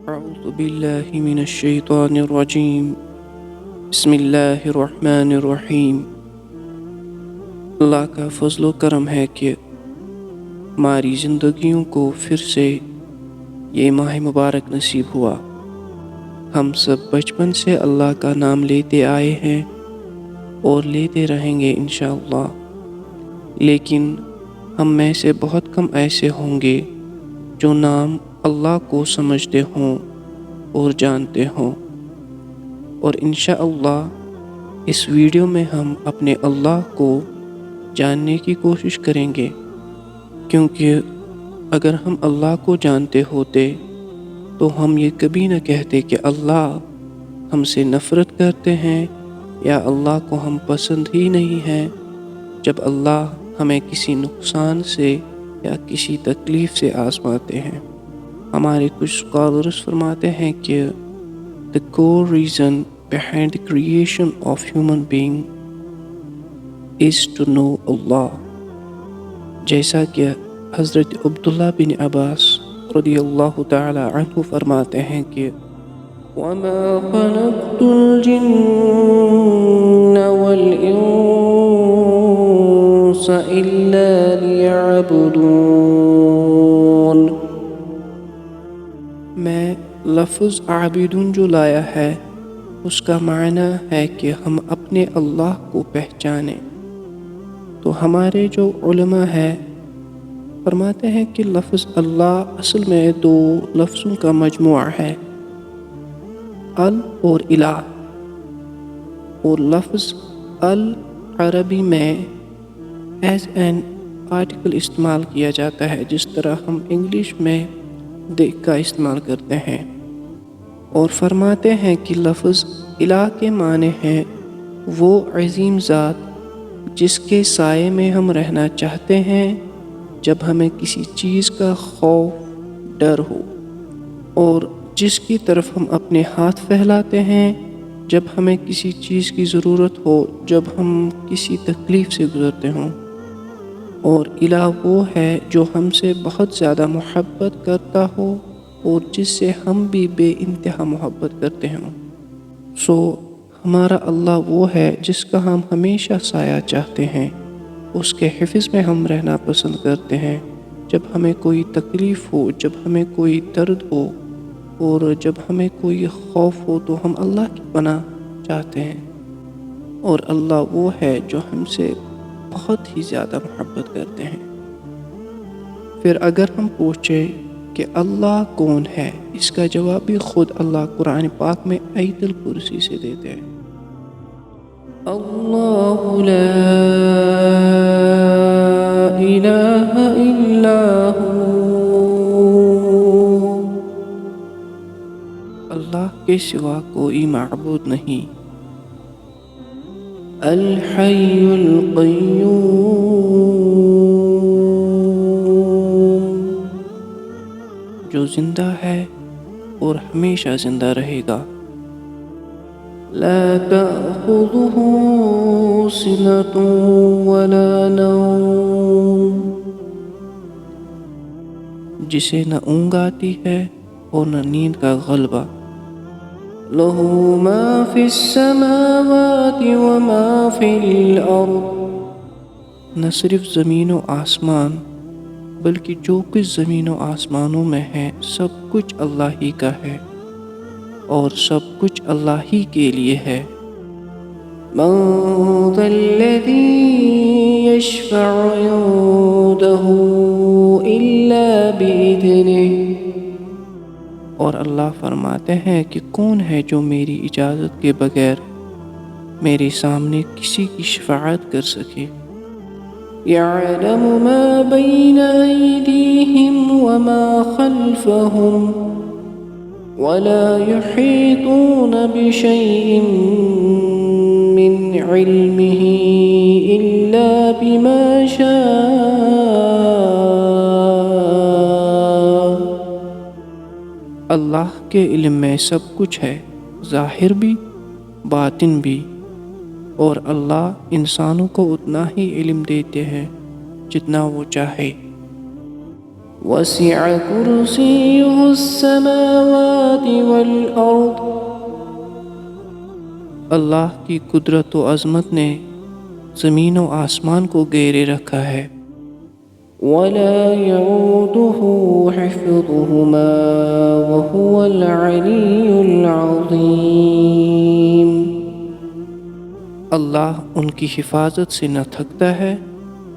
أعوذ بالله من الشيطان الرجيم بسم الله الرحمن الرحیم۔ اللہ کا فضل و کرم ہے کہ ہماری زندگیوں کو پھر سے یہ ماہ مبارک نصیب ہوا۔ ہم سب بچپن سے اللہ کا نام لیتے آئے ہیں اور لیتے رہیں گے انشاءاللہ، لیکن ہم میں سے بہت کم ایسے ہوں گے جو نام اللہ کو سمجھتے ہوں اور جانتے ہوں، اور انشاءاللہ اس ویڈیو میں ہم اپنے اللہ کو جاننے کی کوشش کریں گے، کیونکہ اگر ہم اللہ کو جانتے ہوتے تو ہم یہ کبھی نہ کہتے کہ اللہ ہم سے نفرت کرتے ہیں یا اللہ کو ہم پسند ہی نہیں ہیں، جب اللہ ہمیں کسی نقصان سے یا کسی تکلیف سے آزماتے ہیں۔ ہمارے کچھ اسکالرز فرماتے ہیں کہ the core reason behind the creation of human being is to know Allah، جیسا کہ حضرت عبداللہ بن عباس رضی اللہ تعالی عنہ فرماتے ہیں کہ وَمَا خَلَقْتُ الْجِنَّ وَالْإِنسَ إِلَّا لِيَعْبُدُونَ۔ میں لفظ عابدون جو لایا ہے اس کا معنی ہے کہ ہم اپنے اللہ کو پہچانیں۔ تو ہمارے جو علماء ہیں فرماتے ہیں کہ لفظ اللہ اصل میں دو لفظوں کا مجموعہ ہے، ال اور الہ، اور لفظ ال عربی میں ایز این آرٹیکل استعمال کیا جاتا ہے، جس طرح ہم انگلش میں دی کا استعمال کرتے ہیں، اور فرماتے ہیں کہ لفظ الہ کے معنی ہے وہ عظیم ذات جس کے سائے میں ہم رہنا چاہتے ہیں جب ہمیں کسی چیز کا خوف ڈر ہو، اور جس کی طرف ہم اپنے ہاتھ پھیلاتے ہیں جب ہمیں کسی چیز کی ضرورت ہو، جب ہم کسی تکلیف سے گزرتے ہوں، اور الہ وہ ہے جو ہم سے بہت زیادہ محبت کرتا ہو اور جس سے ہم بھی بے انتہا محبت کرتے ہوں۔ ہمارا اللہ وہ ہے جس کا ہم ہمیشہ سایہ چاہتے ہیں، اس کے حفظ میں ہم رہنا پسند کرتے ہیں، جب ہمیں کوئی تکلیف ہو، جب ہمیں کوئی درد ہو اور جب ہمیں کوئی خوف ہو تو ہم اللہ کی پناہ چاہتے ہیں، اور اللہ وہ ہے جو ہم سے بہت ہی زیادہ محبت کرتے ہیں۔ پھر اگر ہم پوچھیں کہ اللہ کون ہے، اس کا جواب بھی خود اللہ قرآن پاک میں آیت الکرسی سے دیتے ہیں۔ اللہ لا الہ الا ہو، اللہ کے سوا کوئی معبود نہیں۔ الحی القیوم، جو زندہ ہے اور ہمیشہ زندہ رہے گا۔ لا تأخذه سنة ولا نوم، جسے نہ اونگ آتی ہے اور نہ نیند کا غلبہ۔ له ما في السماوات وما في الأرض، نہ صرف زمین و آسمان بلکہ جو کچھ زمین و آسمانوں میں ہے سب کچھ اللہ ہی کا ہے اور سب کچھ اللہ ہی کے لیے ہے۔ من ذا الذی یشفع عنده الا بإذنہ، اور اللہ فرماتے ہیں کہ کون ہے جو میری اجازت کے بغیر میرے سامنے کسی کی شفاعت کر سکے۔ یعلم ما بین ایدیہم وما خلفہم ولا يحيطون بشيء من علمه إلا بما شاء۔ اللہ کے علم میں سب کچھ ہے، ظاہر بھی باطن بھی، اور اللہ انسانوں کو اتنا ہی علم دیتے ہیں جتنا وہ چاہے۔ وسع كرسيه السماوات والأرض. اللہ کی قدرت و عظمت نے زمین و آسمان کو گھیرے رکھا ہے. ولا يؤوده حفظهما وهو العلي العظيم. اللہ ان کی حفاظت سے نہ تھکتا ہے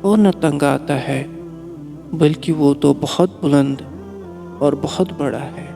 اور نہ تنگ آتا ہے، بلکہ وہ تو بہت بلند اور بہت بڑا ہے.